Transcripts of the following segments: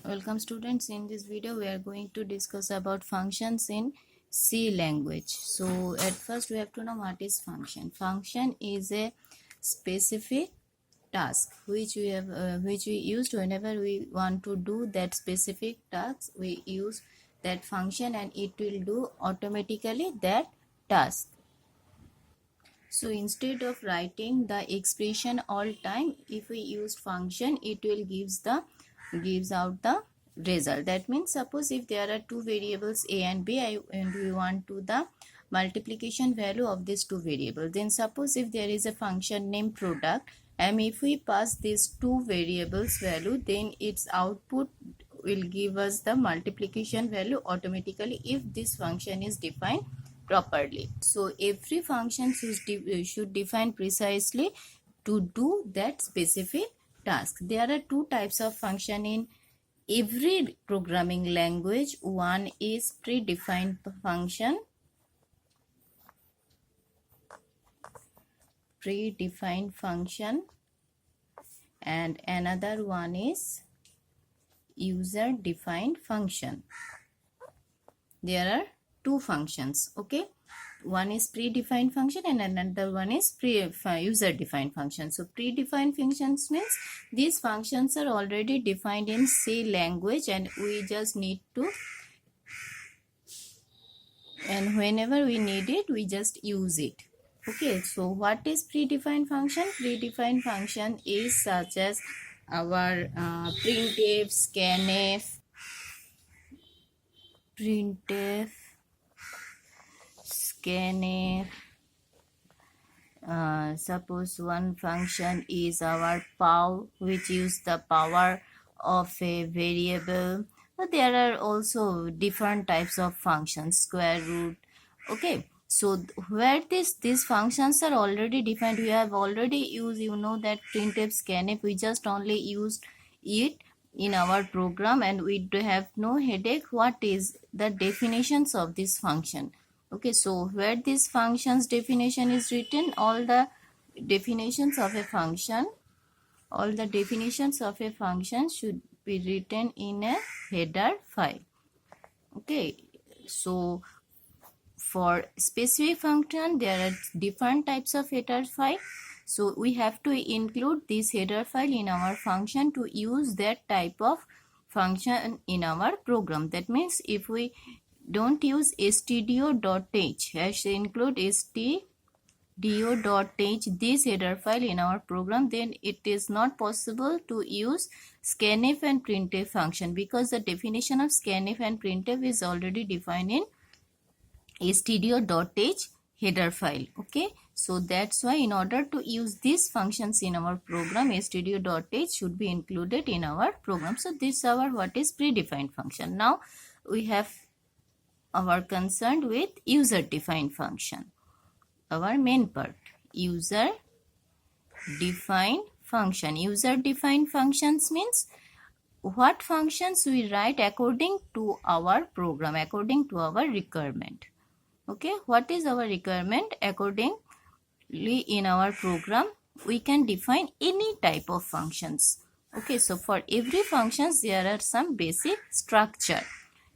Welcome students. In this video we are going to discuss about functions in C language. So at first we have to know what is function. Function is a specific task which we used whenever we want to do that specific task. We use that function and it will do automatically that task. So instead of writing the expression all time, if we use function, it will gives out the result. That means suppose if there are two variables a and b and we want to the multiplication value of these two variables, then suppose if there is a function named product, and if we pass these two variables value, then its output will give us the multiplication value automatically if this function is defined properly. So every function should define precisely to do that specific task. There are two types of function in every programming language. One is predefined function. And another one is user defined function. There are two functions, okay? One is predefined function and another one is user defined function. So predefined functions means these functions are already defined in C language and we just need to, and whenever we need it we just use it. Okay, so what is predefined function? Predefined function is such as our printf, scanf, suppose one function is our pow, which use the power of a variable. But there are also different types of functions, square root. Okay, so where these functions are already defined, we have already used, you know, that printf, scanf, we just only used it in our program and we have no headache what is the definitions of this function. Okay, so where this function's definition is written, all the definitions of a function should be written in a header file. Okay, so for specific function there are different types of header file. So we have to include this header file in our function to use that type of function in our program. That means if we don't use stdio.h, has to include stdio.h, this header file in our program, then it is not possible to use scanf and printf function because the definition of scanf and printf is already defined in stdio.h header file. Okay, so that's why in order to use these functions in our program, stdio.h should be included in our program. So this is our what is predefined function. Now we have our concerned with user defined function, our main part. User defined function. User defined functions means what functions we write according to our program, according to our requirement. Okay, what is our requirement? Accordingly in our program we can define any type of functions. Okay, so for every functions there are some basic structure.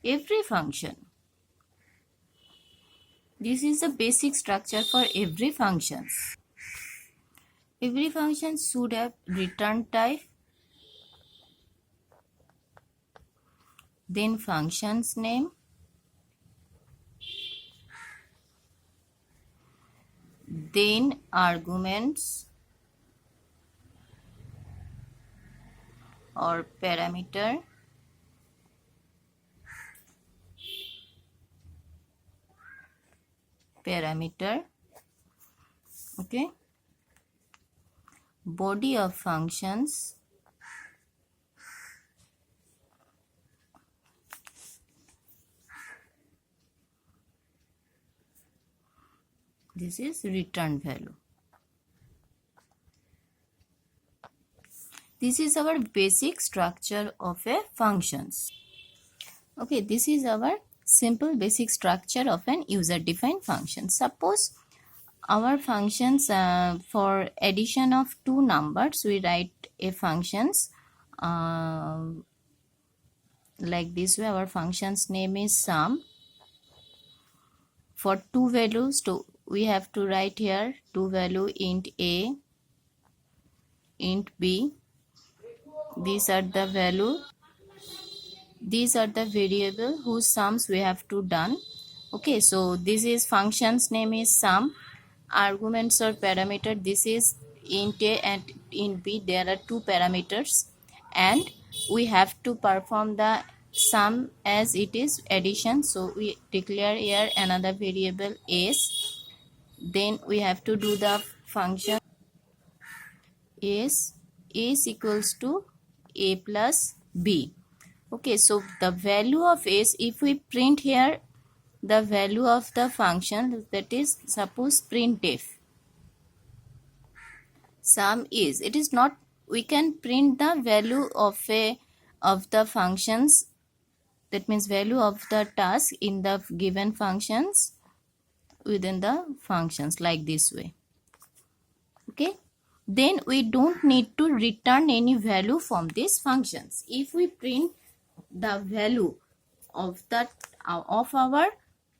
Every function, this is the basic structure for every functions. Every function should have return type, then function's name, then arguments or parameter, okay, body of functions, this is return value. This is our basic structure of a functions. Okay, this is our simple basic structure of an user defined function. Suppose our functions for addition of two numbers, we write a functions like this way. Our function's name is sum. For two values, we have to write here two value int a, int b. These are the value. These are the variable whose sums we have to done. Okay, so this is function's name is sum. Arguments or parameter, this is int a and int b. There are two parameters, and we have to perform the sum as it is addition. So we declare here another variable s. Then we have to do the function s equals to a plus b. Okay, so the value of s, if we print here the value of the function, that is suppose printf sum is, it is not, we can print the value of the functions, that means value of the task in the given functions within the functions, like this way. Okay, then we don't need to return any value from these functions. If we print the value of our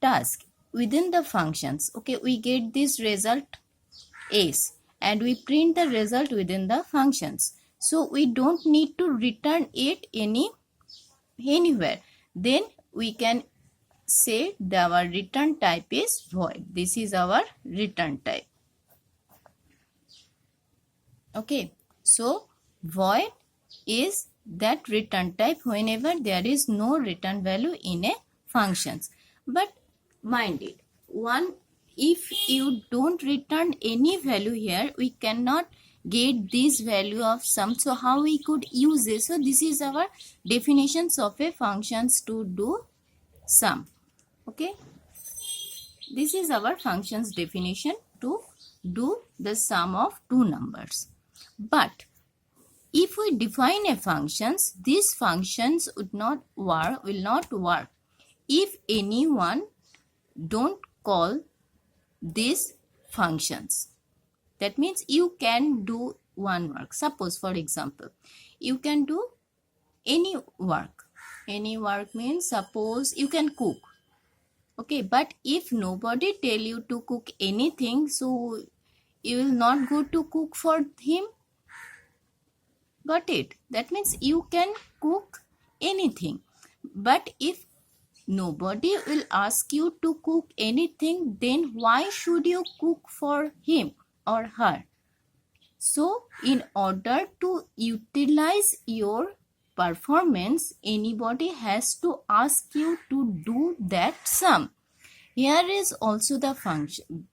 task within the functions, okay, we get this result s, and we print the result within the functions, so we don't need to return it anywhere. Then we can say that our return type is void. This is our return type. Okay, so void is that return type whenever there is no return value in a functions. But mind it, if you don't return any value here, we cannot get this value of sum. So how we could use this? So this is our definitions of a functions to do sum. Okay, this is our functions definition to do the sum of two numbers. But if we define a functions, these functions will not work if anyone don't call these functions. That means you can do one work. Suppose, for example, you can do any work. Any work means, suppose you can cook. Okay, but if nobody tell you to cook anything, so you will not go to cook for him. Got it? That means you can cook anything. But if nobody will ask you to cook anything, then why should you cook for him or her? So in order to utilize your performance, anybody has to ask you to do that sum. Here is also the function,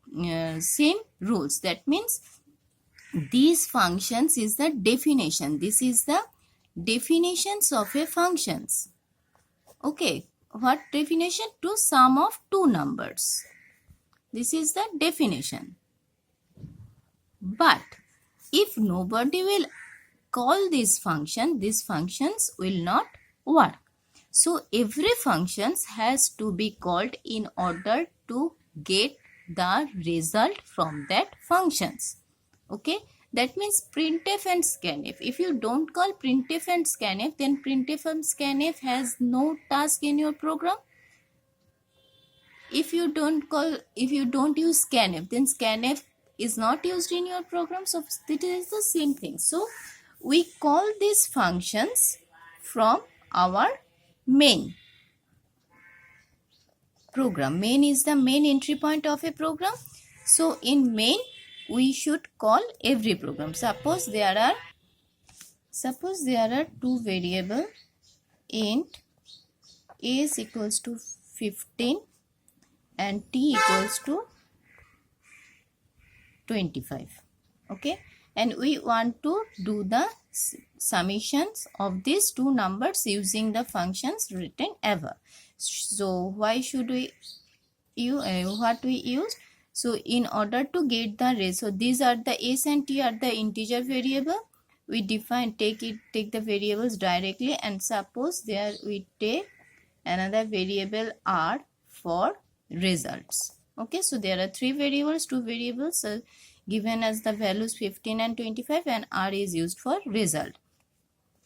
same rules. That means these functions is the definition. This is the definitions of a functions. Okay, what definition? To sum of two numbers. This is the definition. But if nobody will call this function, these functions will not work. So every functions has to be called in order to get the result from that functions. Okay, that means printf and scanf. If you don't call printf and scanf, then printf and scanf has no task in your program. If you don't use scanf, then scanf is not used in your program. So it is the same thing. So we call these functions from our main program. Main is the main entry point of a program. So in main, we should call every program. Suppose there are two variable int a is equals to 15 and t equals to 25. Okay, and we want to do the summations of these two numbers using the functions written above. So why should we what we use? So in order to get the ratio, these are the s and t are the integer variable. We take the variables directly, and suppose there we take another variable r for results. Okay, so there are three variables, two variables given as the values 15 and 25, and r is used for result.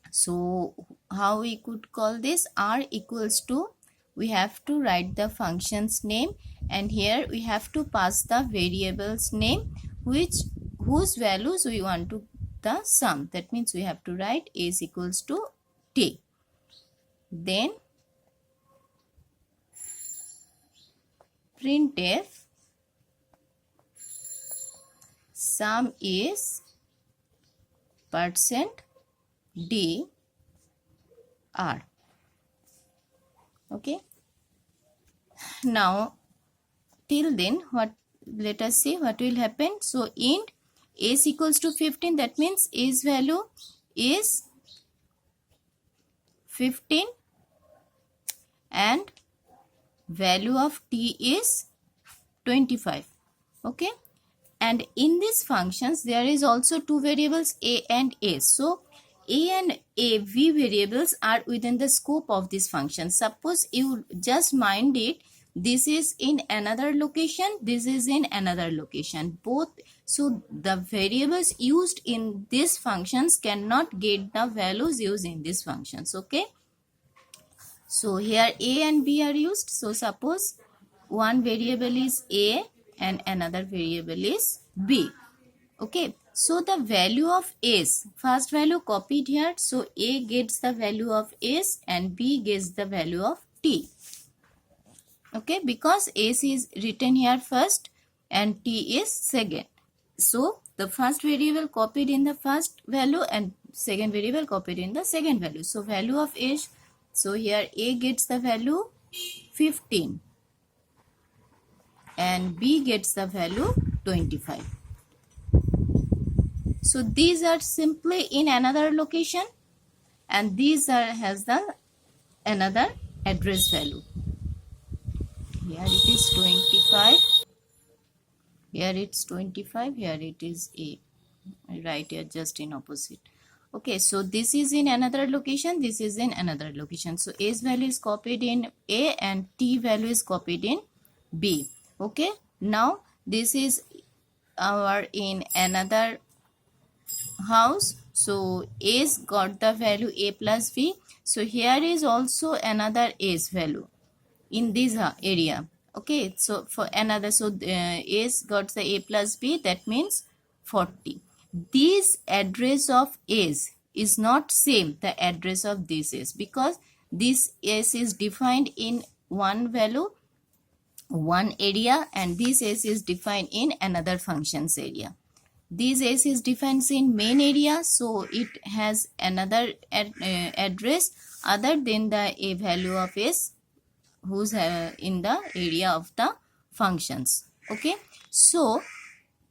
So how we could call this? R equals to, we have to write the function's name, and here we have to pass the variable's name whose values we want to the sum. That means we have to write a is equals to t. Then printf sum is %d r. Okay, now till then let us see what will happen. So int a is equals to 15, that means a's value is 15 and value of t is 25. Okay, and in these functions there is also two variables a and a. So a and a v variables are within the scope of this function. Suppose you just mind it, this is in another location, this is in another location, both. So the variables used in these functions cannot get the values used in these functions. Okay, so here a and b are used. So suppose one variable is a and another variable is b. Okay, so the value of s, first value copied here, so a gets the value of s and b gets the value of t. Okay, because s is written here first and t is second. So the first variable copied in the first value and second variable copied in the second value. So value of s, so here a gets the value 15 and b gets the value 25. So these are simply in another location and these are has the another address value. Here it is 25, here it's 25, here it is a. I write here just in opposite. Okay, so this is in another location, this is in another location. So a's value is copied in a and t value is copied in b. Okay, now this is our in another house. So a's got the value a plus b. So here is also another a's value in this area. Okay, so for another, so a's got the a plus b, that means 40. This address of a's is not same the address of this is, because this s is defined in one value, one area, and this s is defined in another functions area. This s is defined in main area, so it has another address other than the a value of s who's in the area of the functions. Okay, so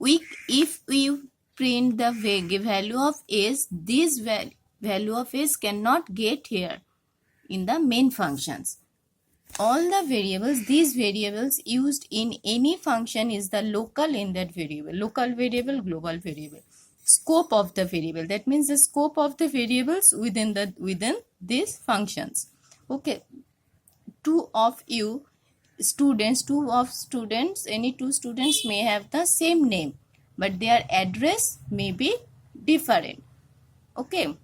if we print the value of s, this value of s cannot get here in the main functions. All the variables, these variables used in any function is the local in that variable, local variable, global variable, scope of the variable, that means the scope of the variables within these functions. Okay, two of students, any two students may have the same name, but their address may be different. Okay,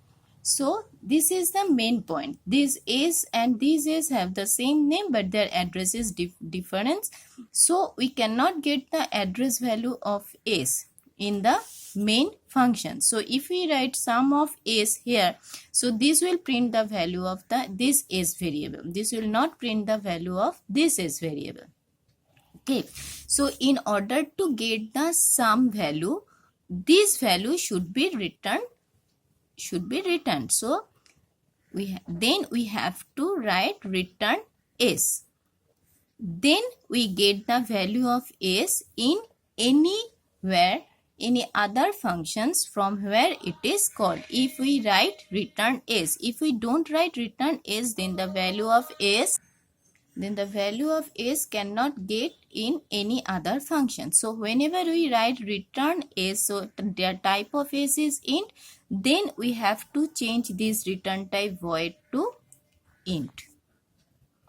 so this is the main point. These a's and these a's have the same name, but their address is different. So we cannot get the address value of a's in the main function. So if we write sum of a's here, so this will print the value of this a's variable. This will not print the value of this a's variable. Okay, so in order to get the sum value, this value should be returned. So then we have to write return s. Then we get the value of s in any other functions from where it is called. If we write return s, if we don't write return s, then the value of s cannot get in any other function. So whenever we write return s, so the type of s is int, then we have to change this return type void to int.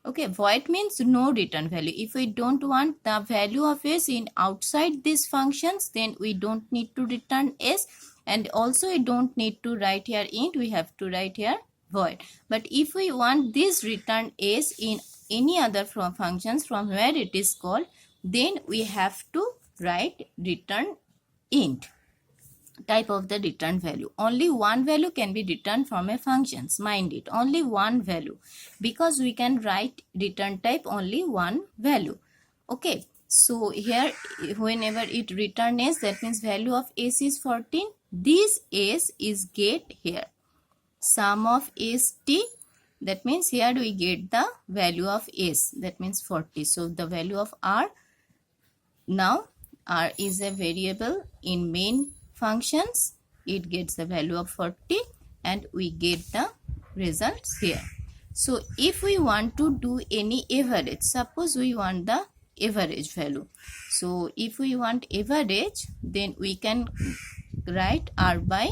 Okay, void means no return value. If we don't want the value of s in outside these functions, then we don't need to return s, and also we don't need to write here int, we have to write here void. But if we want this return s in any other functions from where it is called, then we have to write return int type of the return value. Only one value can be returned from a functions. Mind it, only one value, because we can write return type only one value. Okay, so here whenever it return s, that means value of s is 14. This s is get here sum of st, that means here we get the value of s, that means 40. So the value of r, now r is a variable in main functions, it gets the value of 40 and we get the results here. So if we want to do any average, suppose we want the average value, so if we want average, then we can write r by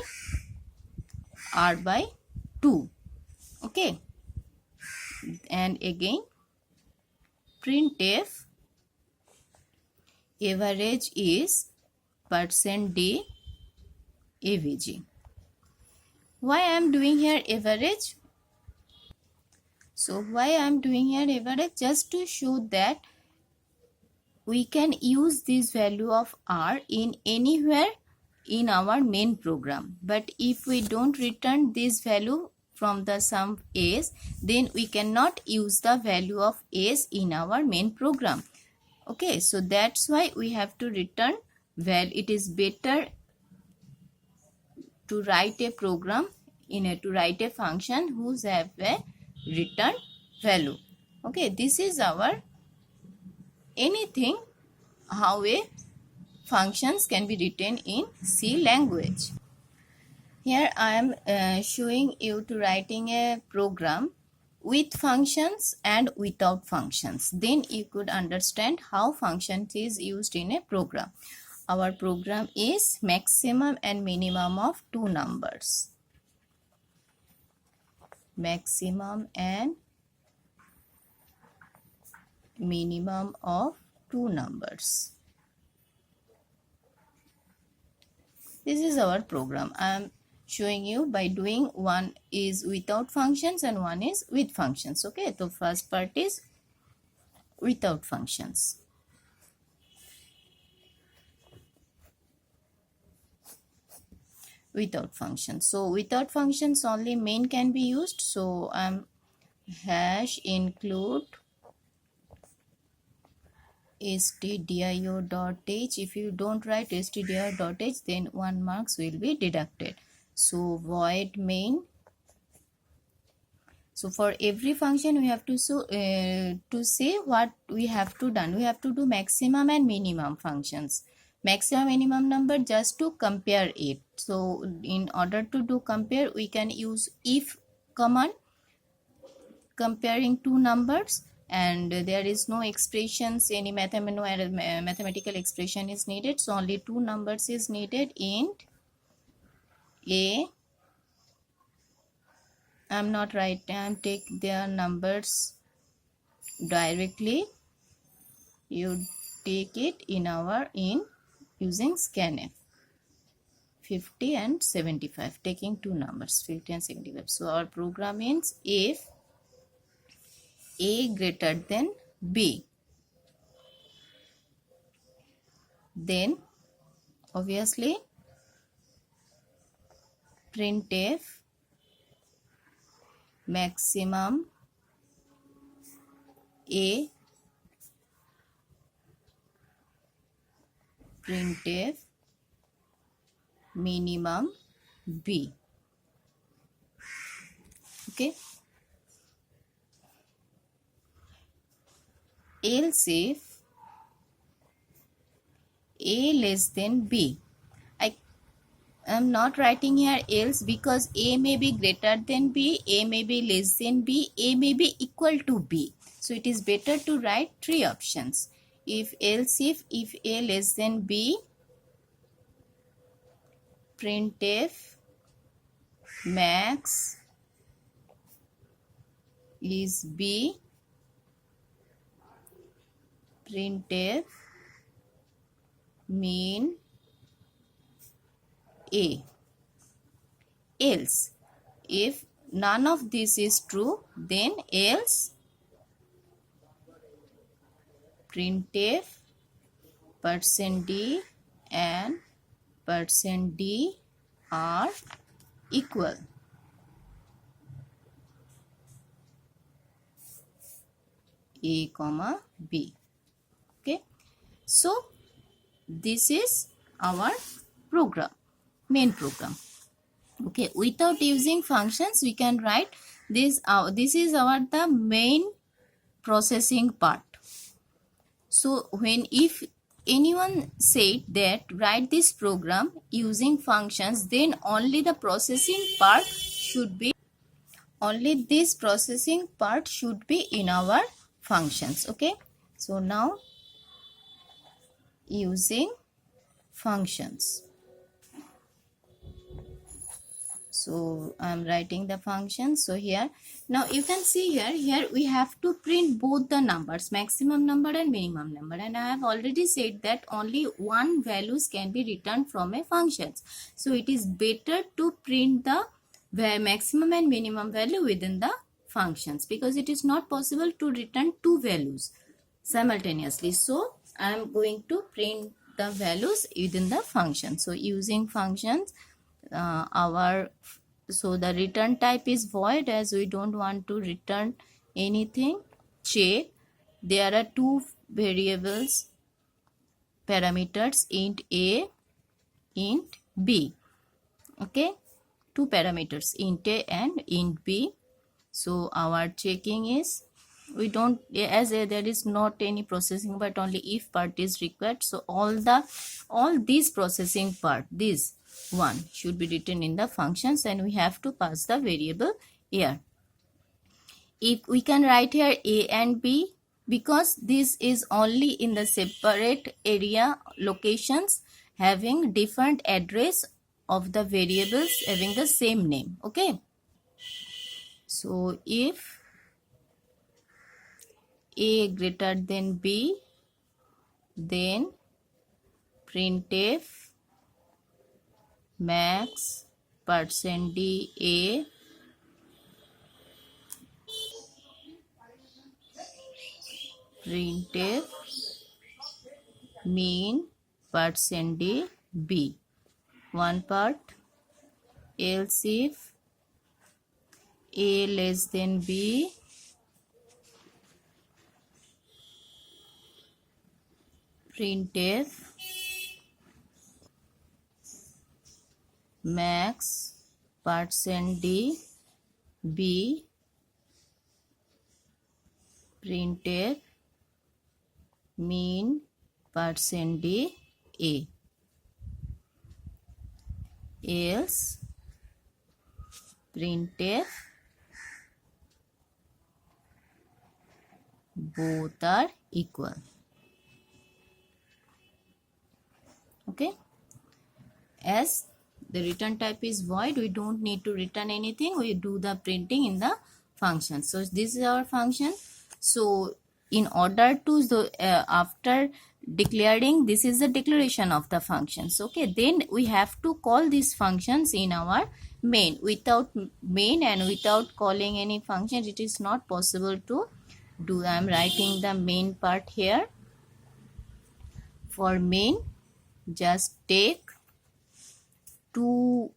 2. Okay, and again printf average is %d avg. Why I am doing here average? So why I am doing here average? Just to show that we can use this value of r in anywhere in our main program. But if we don't return this value from the sum s, then we cannot use the value of s in our main program. Okay, so that's why we have to return well. It is better to write a program to write a function whose have a return value. Okay, this is our anything how a functions can be written in C language. Here I am showing you to writing a program with functions and without functions. Then you could understand how functions is used in a program. Our program is maximum and minimum of two numbers. Maximum and minimum of two numbers. This is our program. I am showing you by doing one is without functions and one is with functions. Okay, so first part is without functions. Without functions. So without functions only main can be used. So I'm hash include stdio.h. If you don't write stdio.h, then 1 marks will be deducted. So void main. So for every function we have to say what we have to done. We have to do maximum and minimum functions. Maximum minimum number just to compare it. So in order to do compare, we can use if command comparing two numbers, and there is no expressions, any mathematical expression is needed. So only two numbers is needed. Int a, I'm not writing, I'm take their numbers directly. You take it in using scanf 50 and 75, taking two numbers 50 and 75. So our program means if a greater than b, then obviously printf maximum a, printf minimum b. Okay, else if a less than b, I am not writing here else because a may be greater than b, a may be less than b, a may be equal to b. So it is better to write three options. If else if a less than b, printf max is b, printf min a. Else if none of this is true, then else printf %d and %d are equal. A comma B. Okay, so this is our program, main program. Okay, without using functions we can write this. This is our the main processing part. So if anyone said that write this program using functions, then only the processing part should be, only this processing part should be in our functions. Okay, so now using functions. So I'm writing the function. So here, now you can see here we have to print both the numbers, maximum number and minimum number, and I have already said that only one values can be returned from a functions. So it is better to print the maximum and minimum value within the functions, because it is not possible to return two values simultaneously. So I am going to print the values within the function. So using functions, so the return type is void, as we don't want to return anything. Check, there are two variables parameters, int a, int b. Okay, two parameters, int a and int b. So our checking is, we don't, as there is not any processing but only if part is required. So all these processing part, this one should be written in the functions, and we have to pass the variable here. If we can write here a and b, because this is only in the separate area locations having different address of the variables having the same name. Okay, so if a greater than b, then printf max %d a printf mean %d b. One part, else if a less than b, printf max %d b printf mean %d a. Else printf both are equal. Okay, as the return type is void, we don't need to return anything, we do the printing in the function. So this is our function. So in order to after declaring, this is the declaration of the functions. Okay, then we have to call these functions in our main. Without main and without calling any function, it is not possible to do. I am writing the main part here. For main, just take two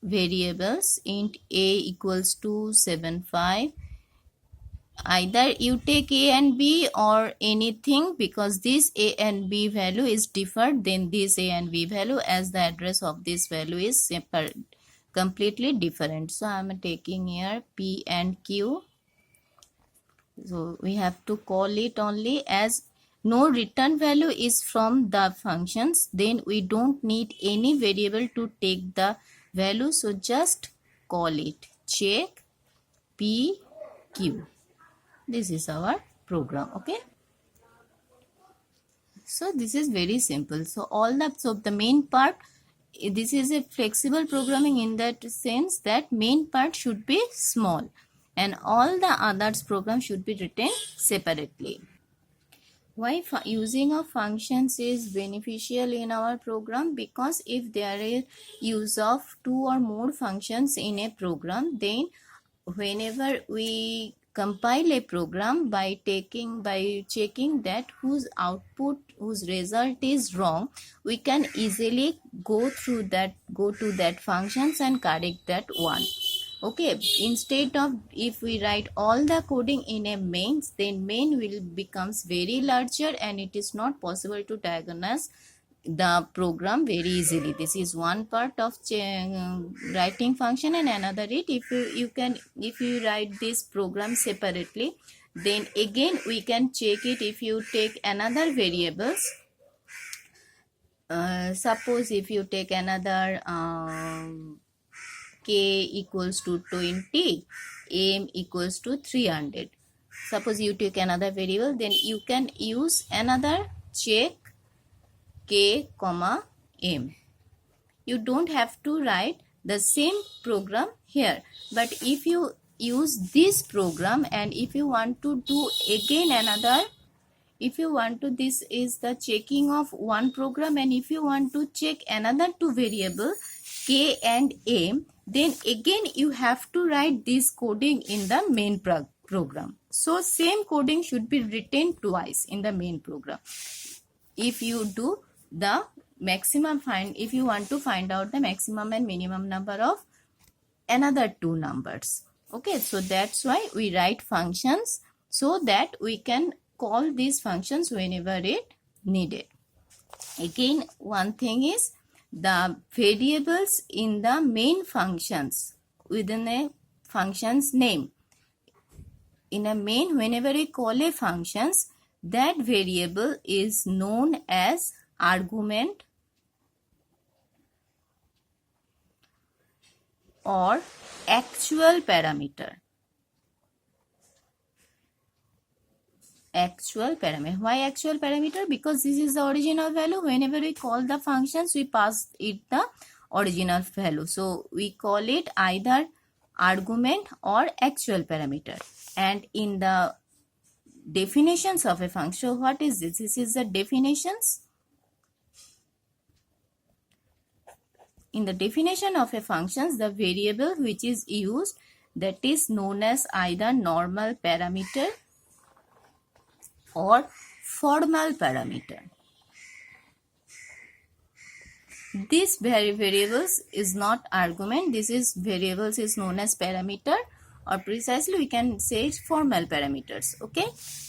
variables, int a equals to 75. Either you take a and b or anything, because this a and b value is different than this a and b value, as the address of this value is separate, completely different. So I am taking here p and q. So we have to call it only, as no return value is from the functions, then we don't need any variable to take the value. So just call it check p q. This is our program. Okay, so this is very simple. So the main part, this is a flexible programming in that sense that main part should be small and all the others program should be written separately. Why using of functions is beneficial in our program? Because if there is use of two or more functions in a program, then whenever we compile a program by checking that whose result is wrong, we can easily go to that functions and correct that one. Okay, instead of if we write all the coding in a main, then main will becomes very larger and it is not possible to diagnose the program very easily. This is one part of writing function, and another it if you write this program separately, then again we can check it. If you take another variables, suppose if you take another k equals to 20, m equals to 300, suppose you take another variable, then you can use another check k comma m. You don't have to write the same program here, but if you use this program and if you want to do again another, if you want to, this is the checking of one program, and if you want to check another two variable k and m, then again you have to write this coding in the main program. So same coding should be written twice in the main program if you do the maximum if you want to find out the maximum and minimum number of another two numbers. Okay, so that's why we write functions, so that we can call these functions whenever it needed. Again, one thing is the variables in the main functions within a function's name. In a main, whenever we call a functions, that variable is known as argument or actual parameter. Actual parameter. Why actual parameter? Because this is the original value. Whenever we call the functions, we pass it the original value. So we call it either argument or actual parameter. And in the definitions of a function, what is this? This is the definitions. In the definition of a function, the variable which is used, that is known as either normal parameter or formal parameter. This variables is not argument. This is variables is known as parameter, or precisely we can say formal parameters. Okay,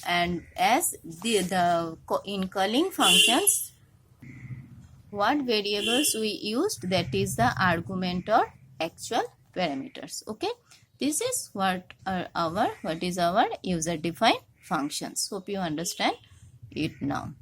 and as in calling functions, what variables we used, that is the argument or actual parameters. Okay, this is what is our user defined functions. Hope you understand it now.